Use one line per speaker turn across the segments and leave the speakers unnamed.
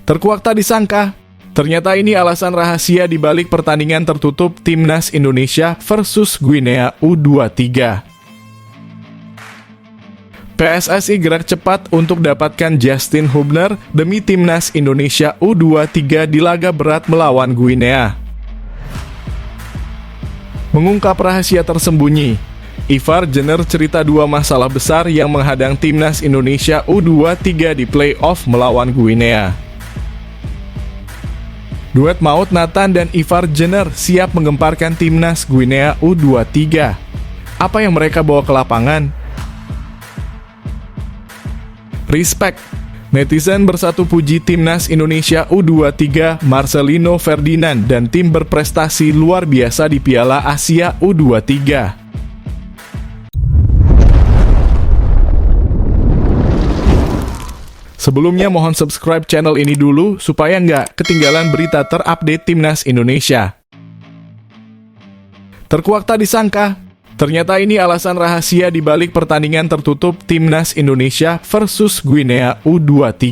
Terkuak tak disangka, ternyata ini alasan rahasia di balik pertandingan tertutup Timnas Indonesia versus Guinea U23. PSSI gerak cepat untuk dapatkan Justin Hubner demi Timnas Indonesia U23 di laga berat melawan Guinea. Mengungkap rahasia tersembunyi, Ivar Jenner cerita dua masalah besar yang menghadang Timnas Indonesia U23 di play-off melawan Guinea. Duet maut Nathan dan Ivar Jenner siap menggemparkan Timnas Guinea U23. Apa yang mereka bawa ke lapangan? Respect. Netizen bersatu puji Timnas Indonesia U23, Marcelino Ferdinand dan tim berprestasi luar biasa di Piala Asia U23. Sebelumnya mohon subscribe channel ini dulu supaya nggak ketinggalan berita terupdate Timnas Indonesia. Terkuak tak disangka, ternyata ini alasan rahasia di balik pertandingan tertutup Timnas Indonesia versus Guinea U23.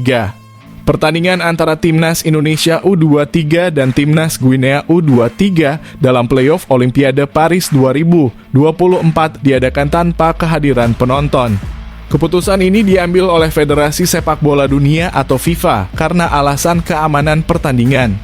Pertandingan antara Timnas Indonesia U23 dan Timnas Guinea U23 dalam playoff Olimpiade Paris 2024 diadakan tanpa kehadiran penonton. Keputusan ini diambil oleh Federasi Sepak Bola Dunia atau FIFA karena alasan keamanan pertandingan.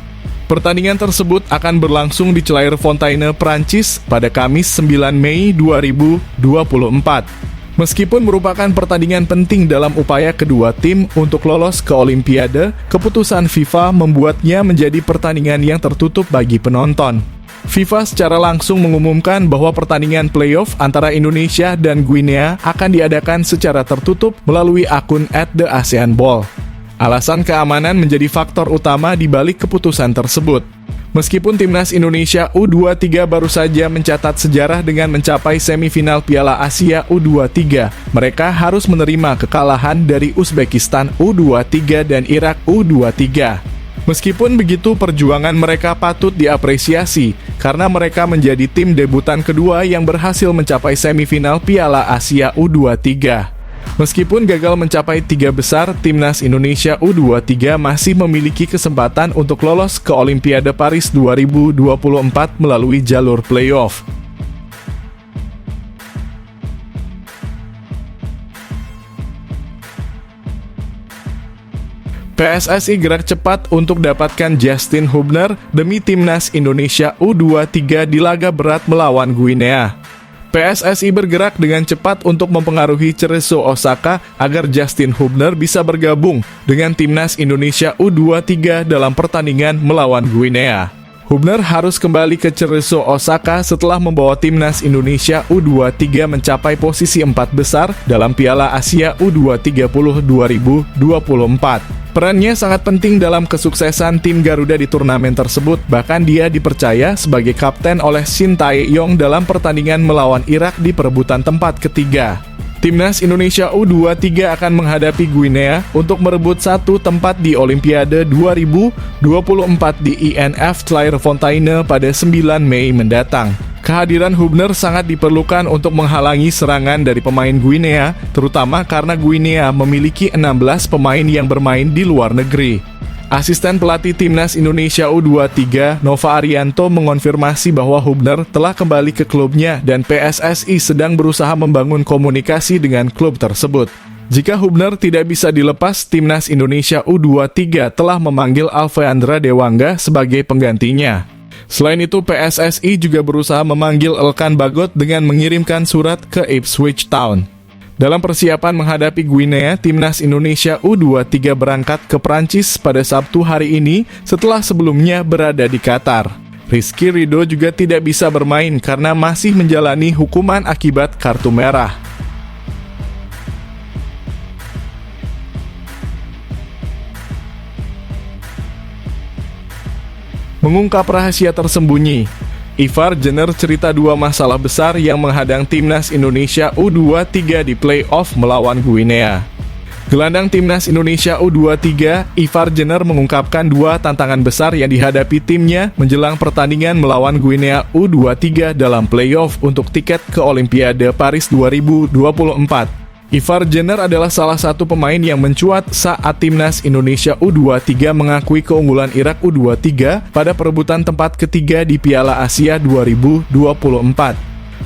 Pertandingan tersebut akan berlangsung di Clairefontaine, Prancis pada Kamis 9 Mei 2024. Meskipun merupakan pertandingan penting dalam upaya kedua tim untuk lolos ke Olimpiade, keputusan FIFA membuatnya menjadi pertandingan yang tertutup bagi penonton. FIFA secara langsung mengumumkan bahwa pertandingan playoff antara Indonesia dan Guinea akan diadakan secara tertutup melalui akun @theaseanball. Alasan keamanan menjadi faktor utama di balik keputusan tersebut. Meskipun Timnas Indonesia U23 baru saja mencatat sejarah dengan mencapai semifinal Piala Asia U23, mereka harus menerima kekalahan dari Uzbekistan U23 dan Irak U23. Meskipun begitu, perjuangan mereka patut diapresiasi karena mereka menjadi tim debutan kedua yang berhasil mencapai semifinal Piala Asia U23. Meskipun gagal mencapai 3 besar, Timnas Indonesia U23 masih memiliki kesempatan untuk lolos ke Olimpiade Paris 2024 melalui jalur playoff. PSSI gerak cepat untuk dapatkan Justin Hubner demi Timnas Indonesia U23 di laga berat melawan Guinea. PSSI bergerak dengan cepat untuk mempengaruhi Cerezo Osaka agar Justin Hubner bisa bergabung dengan Timnas Indonesia U23 dalam pertandingan melawan Guinea. Hubner harus kembali ke Cerezo Osaka setelah membawa Timnas Indonesia U23 mencapai posisi 4 besar dalam Piala Asia U23 2024. Perannya sangat penting dalam kesuksesan tim Garuda di turnamen tersebut, bahkan dia dipercaya sebagai kapten oleh Shin Tae-yong dalam pertandingan melawan Irak di perebutan tempat ketiga. Timnas Indonesia U23 akan menghadapi Guinea untuk merebut satu tempat di Olimpiade 2024 di INF Clairefontaine pada 9 Mei mendatang. Kehadiran Hubner sangat diperlukan untuk menghalangi serangan dari pemain Guinea, terutama karena Guinea memiliki 16 pemain yang bermain di luar negeri. Asisten pelatih Timnas Indonesia U23, Nova Arianto, mengonfirmasi bahwa Hubner telah kembali ke klubnya dan PSSI sedang berusaha membangun komunikasi dengan klub tersebut. Jika Hubner tidak bisa dilepas, Timnas Indonesia U23 telah memanggil Alfeandra Dewangga sebagai penggantinya. Selain itu, PSSI juga berusaha memanggil Elkan Bagot dengan mengirimkan surat ke Ipswich Town. Dalam persiapan menghadapi Guinea, Timnas Indonesia U23 berangkat ke Prancis pada Sabtu hari ini setelah sebelumnya berada di Qatar. Rizky Ridho juga tidak bisa bermain karena masih menjalani hukuman akibat kartu merah. Mengungkap rahasia tersembunyi, Ivar Jenner cerita dua masalah besar yang menghadang Timnas Indonesia U23 di play-off melawan Guinea. Gelandang Timnas Indonesia U23, Ivar Jenner mengungkapkan dua tantangan besar yang dihadapi timnya menjelang pertandingan melawan Guinea U23 dalam play-off untuk tiket ke Olimpiade Paris 2024. Ivar Jenner adalah salah satu pemain yang mencuat saat timnas Indonesia U23 mengakui keunggulan Irak U23 pada perebutan tempat ketiga di Piala Asia 2024.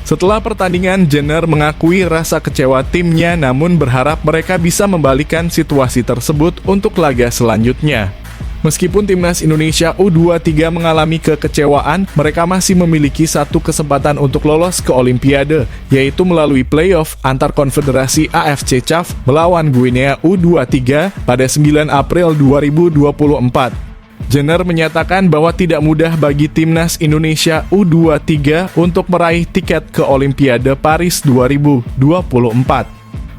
Setelah pertandingan, Jenner mengakui rasa kecewa timnya namun berharap mereka bisa membalikan situasi tersebut untuk laga selanjutnya. Meskipun timnas Indonesia U23 mengalami kekecewaan, mereka masih memiliki satu kesempatan untuk lolos ke Olimpiade, yaitu melalui playoff antar konfederasi AFC CAF melawan Guinea U23 pada 9 April 2024. Jenner menyatakan bahwa tidak mudah bagi timnas Indonesia U23 untuk meraih tiket ke Olimpiade Paris 2024.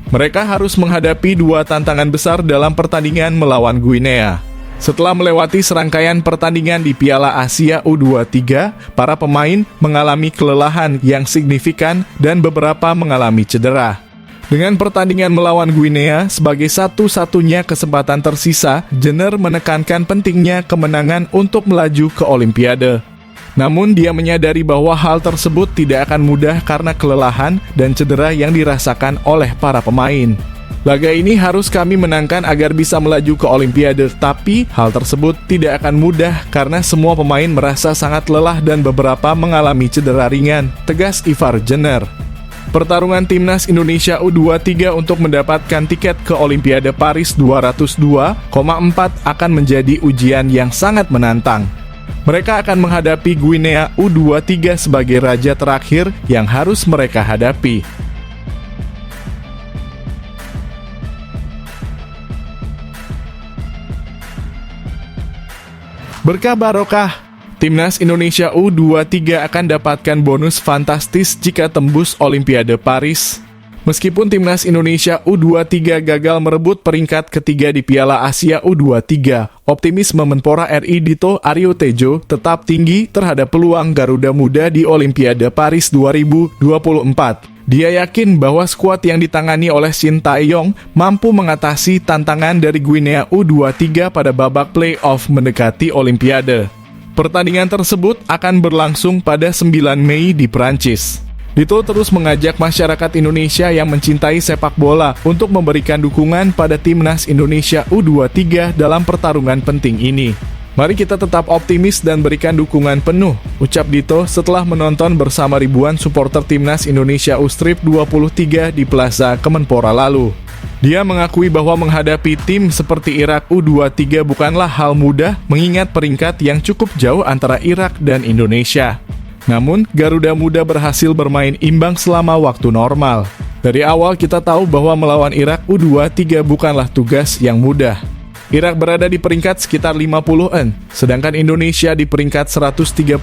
Mereka harus menghadapi dua tantangan besar dalam pertandingan melawan Guinea. Setelah melewati serangkaian pertandingan di Piala Asia U23, para pemain mengalami kelelahan yang signifikan dan beberapa mengalami cedera. Dengan pertandingan melawan Guinea sebagai satu-satunya kesempatan tersisa, Jenner menekankan pentingnya kemenangan untuk melaju ke Olimpiade. Namun dia menyadari bahwa hal tersebut tidak akan mudah karena kelelahan dan cedera yang dirasakan oleh para pemain. Laga ini harus kami menangkan agar bisa melaju ke Olimpiade, tapi hal tersebut tidak akan mudah karena semua pemain merasa sangat lelah dan beberapa mengalami cedera ringan, tegas Ivar Jenner. Pertarungan timnas Indonesia U23 untuk mendapatkan tiket ke Olimpiade Paris 202,4 akan menjadi ujian yang sangat menantang. Mereka akan menghadapi Guinea U23 sebagai raja terakhir yang harus mereka hadapi. Berkah barokah, timnas Indonesia U23 akan dapatkan bonus fantastis jika tembus Olimpiade Paris. Meskipun timnas Indonesia U23 gagal merebut peringkat ketiga di Piala Asia U23, optimisme Menpora RI Dito Aryo Tejo tetap tinggi terhadap peluang Garuda Muda di Olimpiade Paris 2024. Dia yakin bahwa skuad yang ditangani oleh Shin Tae-yong mampu mengatasi tantangan dari Guinea U23 pada babak play-off mendekati Olimpiade. Pertandingan tersebut akan berlangsung pada 9 Mei di Prancis. Dito terus mengajak masyarakat Indonesia yang mencintai sepak bola untuk memberikan dukungan pada timnas Indonesia U23 dalam pertarungan penting ini. Mari kita tetap optimis dan berikan dukungan penuh, ucap Dito setelah menonton bersama ribuan supporter timnas Indonesia U-Strip 23 di Plaza Kemenpora lalu. Dia mengakui bahwa menghadapi tim seperti Irak U23 bukanlah hal mudah mengingat peringkat yang cukup jauh antara Irak dan Indonesia. Namun, Garuda Muda berhasil bermain imbang selama waktu normal. Dari awal kita tahu bahwa melawan Irak U23 bukanlah tugas yang mudah. Irak berada di peringkat sekitar 50-an, sedangkan Indonesia di peringkat 130.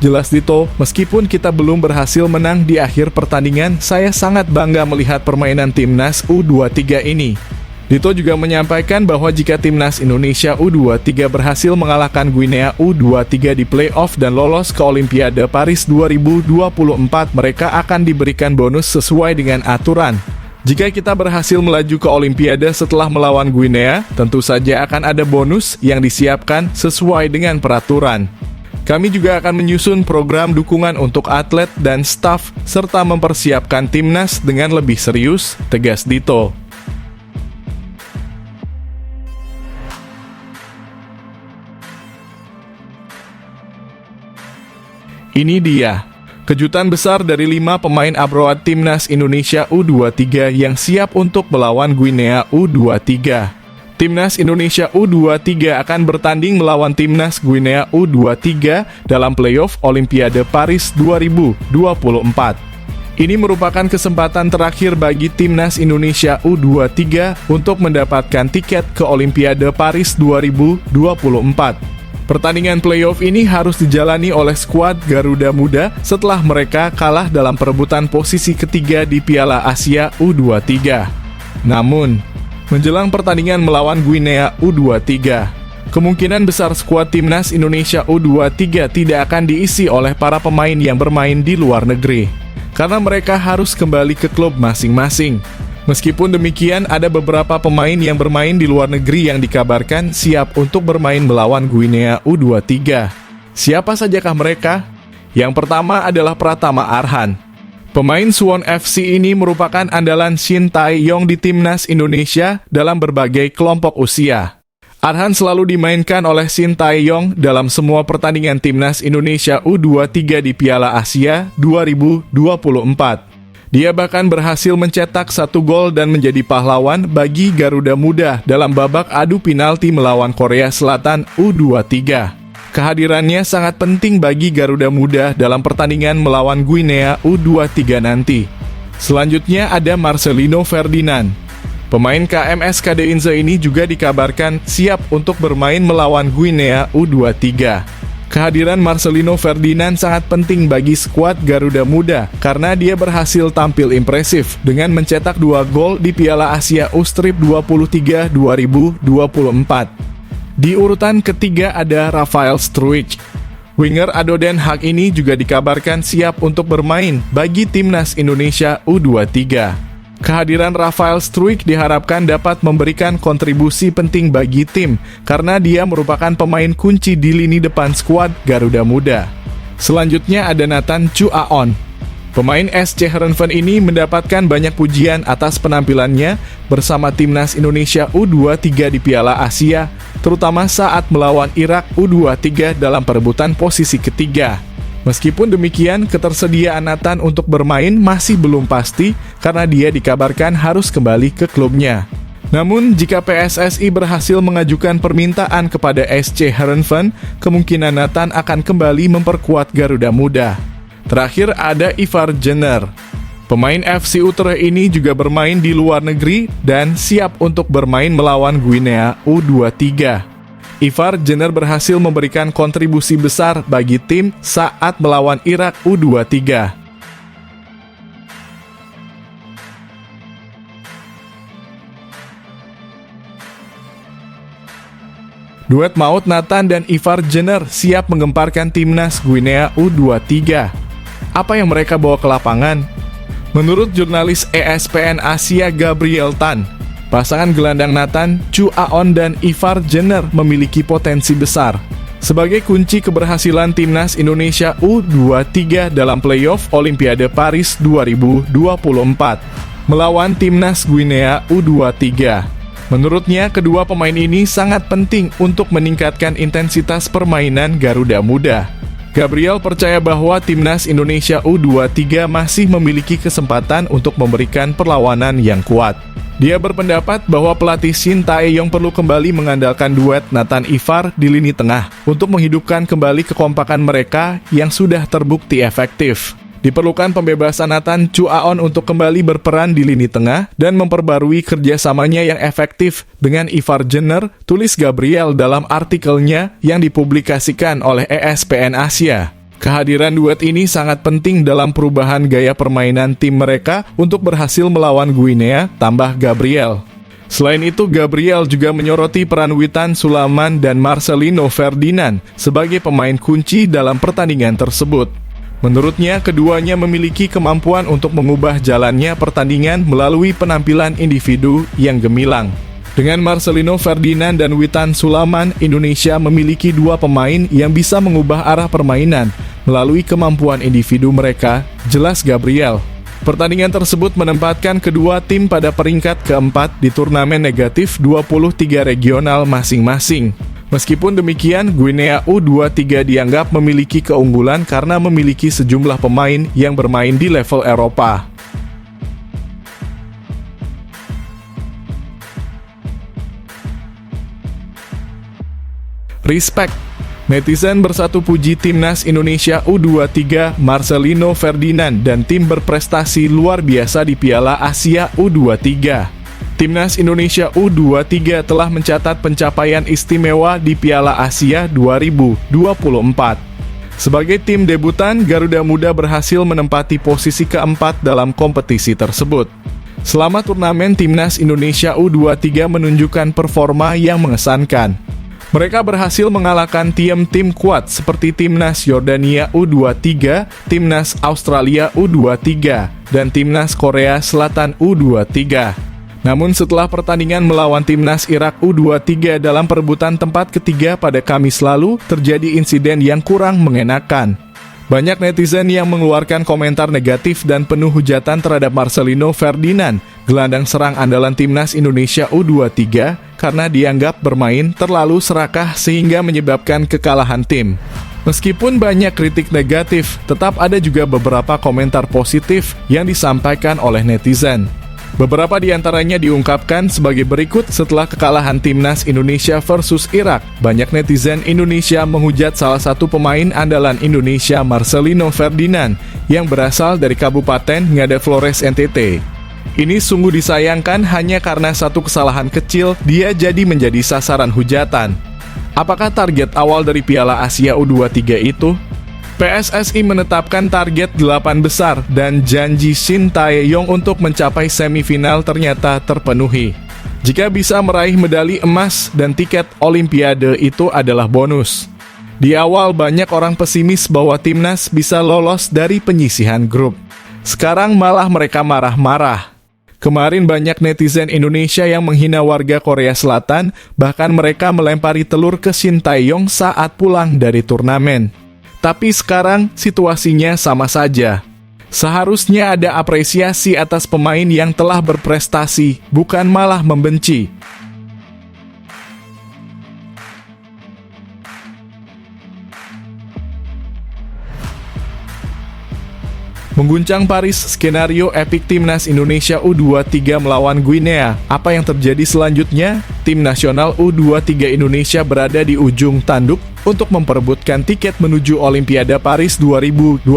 Jelas Dito, meskipun kita belum berhasil menang di akhir pertandingan, saya sangat bangga melihat permainan timnas U23 ini. Dito juga menyampaikan bahwa jika timnas Indonesia U23 berhasil mengalahkan Guinea U23 di play-off dan lolos ke Olimpiade Paris 2024, mereka akan diberikan bonus sesuai dengan aturan. Jika kita berhasil melaju ke Olimpiade setelah melawan Guinea, tentu saja akan ada bonus yang disiapkan sesuai dengan peraturan. Kami juga akan menyusun program dukungan untuk atlet dan staf, serta mempersiapkan timnas dengan lebih serius, tegas Dito. Ini dia kejutan besar dari 5 pemain abroad timnas Indonesia U23 yang siap untuk melawan Guinea U23. Timnas Indonesia U23 akan bertanding melawan timnas Guinea U23 dalam playoff Olimpiade Paris 2024. Ini merupakan kesempatan terakhir bagi timnas Indonesia U23 untuk mendapatkan tiket ke Olimpiade Paris 2024. Pertandingan playoff ini harus dijalani oleh skuad Garuda Muda setelah mereka kalah dalam perebutan posisi ketiga di Piala Asia U23. Namun, menjelang pertandingan melawan Guinea U23, kemungkinan besar skuad timnas Indonesia U23 tidak akan diisi oleh para pemain yang bermain di luar negeri, karena mereka harus kembali ke klub masing-masing. Meskipun demikian, ada beberapa pemain yang bermain di luar negeri yang dikabarkan siap untuk bermain melawan Guinea U23. Siapa sajakah mereka? Yang pertama adalah Pratama Arhan. Pemain Suwon FC ini merupakan andalan Shin Tae-yong di timnas Indonesia dalam berbagai kelompok usia. Arhan selalu dimainkan oleh Shin Tae-yong dalam semua pertandingan timnas Indonesia U23 di Piala Asia 2024. Dia bahkan berhasil mencetak 1 gol dan menjadi pahlawan bagi Garuda Muda dalam babak adu penalti melawan Korea Selatan U23. Kehadirannya sangat penting bagi Garuda Muda dalam pertandingan melawan Guinea U23 nanti. Selanjutnya ada Marcelino Ferdinand. Pemain KMS KD Inze ini juga dikabarkan siap untuk bermain melawan Guinea U23. Kehadiran Marcelino Ferdinand sangat penting bagi skuad Garuda Muda karena dia berhasil tampil impresif dengan mencetak 2 gol di Piala Asia U-23 2024. Di urutan ketiga ada Rafael Struijk. Winger Ado Den Haag ini juga dikabarkan siap untuk bermain bagi timnas Indonesia U23. Kehadiran Rafael Struijk diharapkan dapat memberikan kontribusi penting bagi tim karena dia merupakan pemain kunci di lini depan skuad Garuda Muda. Selanjutnya ada Nathan Chu Aon. Pemain SC Heerenveen ini mendapatkan banyak pujian atas penampilannya bersama timnas Indonesia U23 di Piala Asia, terutama saat melawan Irak U23 dalam perebutan posisi ketiga. Meskipun demikian, ketersediaan Nathan untuk bermain masih belum pasti karena dia dikabarkan harus kembali ke klubnya. Namun, jika PSSI berhasil mengajukan permintaan kepada SC Heerenveen, kemungkinan Nathan akan kembali memperkuat Garuda Muda. Terakhir ada Ivar Jenner. Pemain FC Utrecht ini juga bermain di luar negeri dan siap untuk bermain melawan Guinea U23. Ivar Jenner berhasil memberikan kontribusi besar bagi tim saat melawan Irak U23. Duet maut Nathan dan Ivar Jenner siap menggemparkan timnas Guinea U23. Apa yang mereka bawa ke lapangan? Menurut jurnalis ESPN Asia Gabriel Tan, pasangan gelandang Nathan Chu Aon dan Ivar Jenner memiliki potensi besar sebagai kunci keberhasilan timnas Indonesia U23 dalam playoff Olimpiade Paris 2024 melawan timnas Guinea U23. Menurutnya, kedua pemain ini sangat penting untuk meningkatkan intensitas permainan Garuda Muda. Gabriel percaya bahwa timnas Indonesia U23 masih memiliki kesempatan untuk memberikan perlawanan yang kuat. Dia berpendapat bahwa pelatih Shin Tae-yong perlu kembali mengandalkan duet Nathan Ivar di lini tengah untuk menghidupkan kembali kekompakan mereka yang sudah terbukti efektif. Diperlukan pembebasan Nathan Chu Aon untuk kembali berperan di lini tengah dan memperbarui kerjasamanya yang efektif dengan Ivar Jenner, tulis Gabriel dalam artikelnya yang dipublikasikan oleh ESPN Asia. Kehadiran duet ini sangat penting dalam perubahan gaya permainan tim mereka untuk berhasil melawan Guinea, tambah Gabriel. Selain itu, Gabriel juga menyoroti peran Witan Sulaiman dan Marcelino Ferdinand sebagai pemain kunci dalam pertandingan tersebut. Menurutnya, keduanya memiliki kemampuan untuk mengubah jalannya pertandingan melalui penampilan individu yang gemilang. Dengan Marcelino Ferdinand dan Witan Sulaiman, Indonesia memiliki dua pemain yang bisa mengubah arah permainan melalui kemampuan individu mereka, jelas Gabriel. Pertandingan tersebut menempatkan kedua tim pada peringkat keempat di turnamen negatif 23 regional masing-masing. Meskipun demikian, Guinea U23 dianggap memiliki keunggulan karena memiliki sejumlah pemain yang bermain di level Eropa. Respect. Netizen bersatu puji timnas Indonesia U23, Marcelino Ferdinand dan tim berprestasi luar biasa di Piala Asia U23. Timnas Indonesia U23 telah mencatat pencapaian istimewa di Piala Asia 2024. Sebagai tim debutan, Garuda Muda berhasil menempati posisi keempat dalam kompetisi tersebut. Selama turnamen, timnas Indonesia U23 menunjukkan performa yang mengesankan. Mereka berhasil mengalahkan tim kuat seperti timnas Yordania U23, timnas Australia U23, dan timnas Korea Selatan U23. Namun setelah pertandingan melawan timnas Irak U23 dalam perebutan tempat ketiga pada Kamis lalu, terjadi insiden yang kurang mengenakan. Banyak netizen yang mengeluarkan komentar negatif dan penuh hujatan terhadap Marcelino Ferdinand, gelandang serang andalan timnas Indonesia U23, karena dianggap bermain terlalu serakah sehingga menyebabkan kekalahan tim. Meskipun banyak kritik negatif, tetap ada juga beberapa komentar positif yang disampaikan oleh netizen. Beberapa di antaranya diungkapkan sebagai berikut setelah kekalahan timnas Indonesia versus Irak. Banyak netizen Indonesia menghujat salah satu pemain andalan Indonesia, Marcelino Ferdinand, yang berasal dari Kabupaten Ngada Flores, NTT. Ini sungguh disayangkan hanya karena satu kesalahan kecil, dia jadi menjadi sasaran hujatan. Apakah target awal dari Piala Asia U23 itu? PSSI menetapkan target 8 besar dan janji Shin Tae-yong untuk mencapai semifinal ternyata terpenuhi. Jika bisa meraih medali emas dan tiket Olimpiade itu adalah bonus. Di awal banyak orang pesimis bahwa timnas bisa lolos dari penyisihan grup. Sekarang malah mereka marah-marah. Kemarin banyak netizen Indonesia yang menghina warga Korea Selatan, bahkan mereka melempari telur ke Shin Tae-yong saat pulang dari turnamen. Tapi sekarang situasinya sama saja. Seharusnya ada apresiasi atas pemain yang telah berprestasi, bukan malah membenci. Mengguncang Paris, skenario epik timnas Indonesia U23 melawan Guinea. Apa yang terjadi selanjutnya? Tim nasional U23 Indonesia berada di ujung tanduk untuk memperebutkan tiket menuju Olimpiade Paris 2024.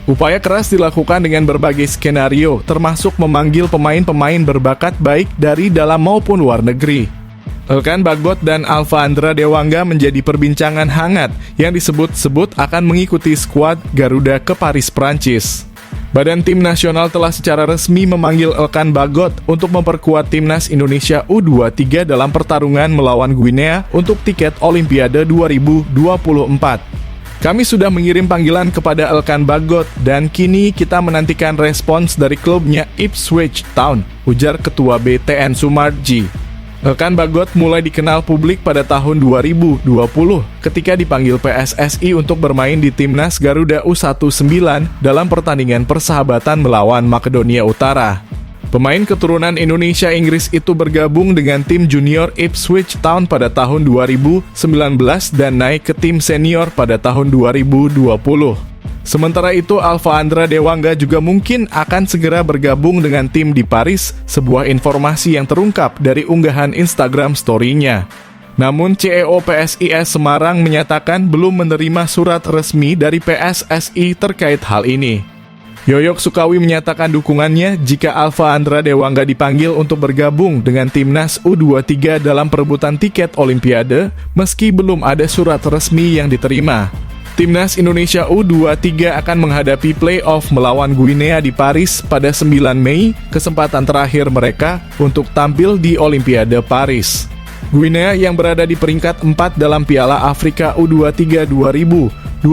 Upaya keras dilakukan dengan berbagai skenario, termasuk memanggil pemain-pemain berbakat baik dari dalam maupun luar negeri. Elkan Bagot dan Alpha-Andra Dewangga menjadi perbincangan hangat yang disebut-sebut akan mengikuti skuad Garuda ke Paris, Prancis. Badan Tim Nasional telah secara resmi memanggil Elkan Bagot untuk memperkuat timnas Indonesia U23 dalam pertarungan melawan Guinea untuk tiket Olimpiade 2024. Kami sudah mengirim panggilan kepada Elkan Bagot dan kini kita menantikan respons dari klubnya Ipswich Town, ujar Ketua BTN Sumarji. Elkan Bagot mulai dikenal publik pada tahun 2020 ketika dipanggil PSSI untuk bermain di timnas Garuda U19 dalam pertandingan persahabatan melawan Makedonia Utara. Pemain keturunan Indonesia-Inggris itu bergabung dengan tim junior Ipswich Town pada tahun 2019 dan naik ke tim senior pada tahun 2020. Sementara itu, Alpha-Andra Dewangga juga mungkin akan segera bergabung dengan tim di Paris, sebuah informasi yang terungkap dari unggahan Instagram story-nya. Namun, CEO PSIS Semarang menyatakan belum menerima surat resmi dari PSSI terkait hal ini. Yoyok Sukawi menyatakan dukungannya jika Alpha-Andra Dewangga dipanggil untuk bergabung dengan timnas U23 dalam perebutan tiket Olimpiade, meski belum ada surat resmi yang diterima. Timnas Indonesia U23 akan menghadapi play-off melawan Guinea di Paris pada 9 Mei, kesempatan terakhir mereka untuk tampil di Olimpiade Paris. Guinea yang berada di peringkat 4 dalam Piala Afrika U23 2023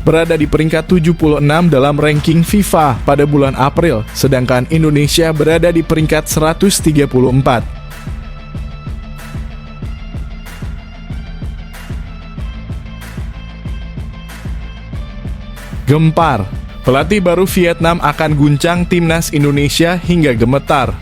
berada di peringkat 76 dalam ranking FIFA pada bulan April, sedangkan Indonesia berada di peringkat 134. Gempar. Pelatih baru Vietnam akan guncang timnas Indonesia hingga gemetar.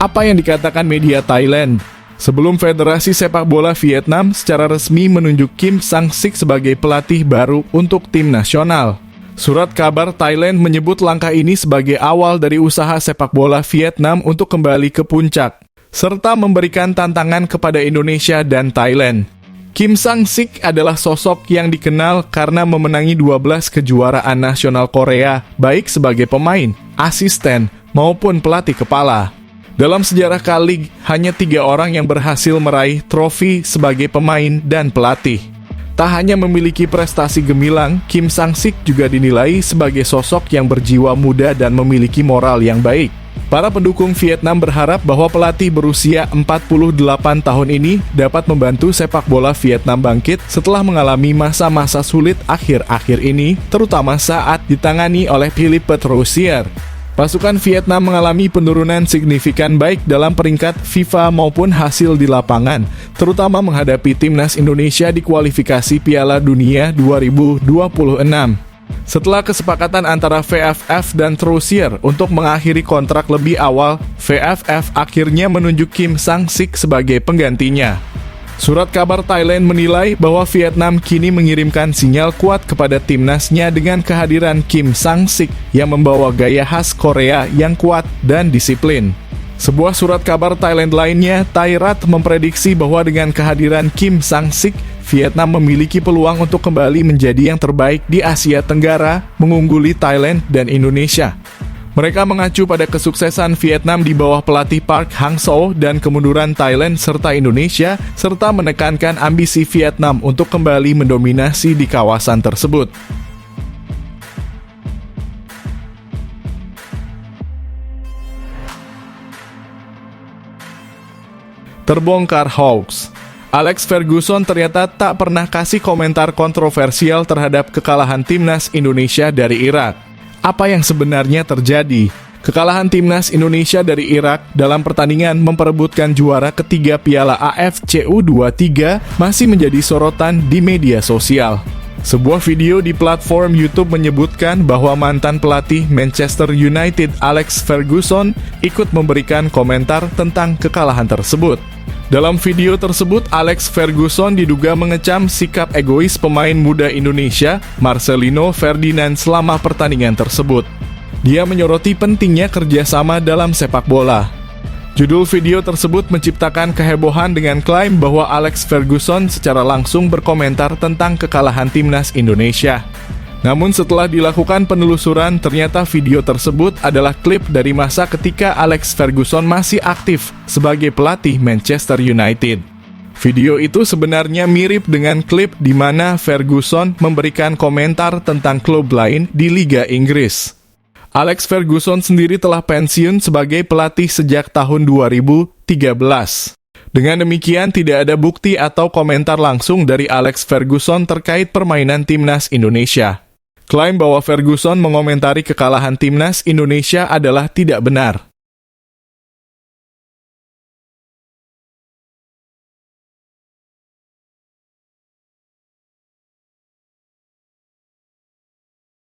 Apa yang dikatakan media Thailand? Sebelum Federasi Sepak Bola Vietnam secara resmi menunjuk Kim Sang-sik sebagai pelatih baru untuk tim nasional. Surat kabar Thailand menyebut langkah ini sebagai awal dari usaha sepak bola Vietnam untuk kembali ke puncak, serta memberikan tantangan kepada Indonesia dan Thailand. Kim Sang-sik adalah sosok yang dikenal karena memenangi 12 kejuaraan nasional Korea, baik sebagai pemain, asisten, maupun pelatih kepala. Dalam sejarah K-League, hanya 3 orang yang berhasil meraih trofi sebagai pemain dan pelatih. Tak hanya memiliki prestasi gemilang, Kim Sang-sik juga dinilai sebagai sosok yang berjiwa muda dan memiliki moral yang baik. Para pendukung Vietnam berharap bahwa pelatih berusia 48 tahun ini dapat membantu sepak bola Vietnam bangkit setelah mengalami masa-masa sulit akhir-akhir ini, terutama saat ditangani oleh Philippe Troussier. Pasukan Vietnam mengalami penurunan signifikan baik dalam peringkat FIFA maupun hasil di lapangan, terutama menghadapi timnas Indonesia di kualifikasi Piala Dunia 2026. Setelah kesepakatan antara VFF dan Trusier untuk mengakhiri kontrak lebih awal, VFF akhirnya menunjuk Kim Sang-sik sebagai penggantinya. Surat kabar Thailand menilai bahwa Vietnam kini mengirimkan sinyal kuat kepada timnasnya dengan kehadiran Kim Sang-sik yang membawa gaya khas Korea yang kuat dan disiplin. Sebuah surat kabar Thailand lainnya, Thairat, memprediksi bahwa dengan kehadiran Kim Sang-sik, Vietnam memiliki peluang untuk kembali menjadi yang terbaik di Asia Tenggara, mengungguli Thailand dan Indonesia. Mereka mengacu pada kesuksesan Vietnam di bawah pelatih Park Hang-seo dan kemunduran Thailand serta Indonesia, serta menekankan ambisi Vietnam untuk kembali mendominasi di kawasan tersebut. Terbongkar hoax. Alex Ferguson ternyata tak pernah kasih komentar kontroversial terhadap kekalahan timnas Indonesia dari Irak. Apa yang sebenarnya terjadi? Kekalahan timnas Indonesia dari Irak dalam pertandingan memperebutkan juara ketiga Piala AFC U23 masih menjadi sorotan di media sosial. Sebuah video di platform YouTube menyebutkan bahwa mantan pelatih Manchester United Alex Ferguson ikut memberikan komentar tentang kekalahan tersebut. Dalam video tersebut, Alex Ferguson diduga mengecam sikap egois pemain muda Indonesia, Marcelino Ferdinand, selama pertandingan tersebut. Dia menyoroti pentingnya kerjasama dalam sepak bola. Judul video tersebut menciptakan kehebohan dengan klaim bahwa Alex Ferguson secara langsung berkomentar tentang kekalahan timnas Indonesia. Namun setelah dilakukan penelusuran, ternyata video tersebut adalah klip dari masa ketika Alex Ferguson masih aktif sebagai pelatih Manchester United. Video itu sebenarnya mirip dengan klip di mana Ferguson memberikan komentar tentang klub lain di Liga Inggris. Alex Ferguson sendiri telah pensiun sebagai pelatih sejak tahun 2013. Dengan demikian, tidak ada bukti atau komentar langsung dari Alex Ferguson terkait permainan timnas Indonesia. Klaim bahwa Ferguson mengomentari kekalahan timnas Indonesia adalah tidak benar.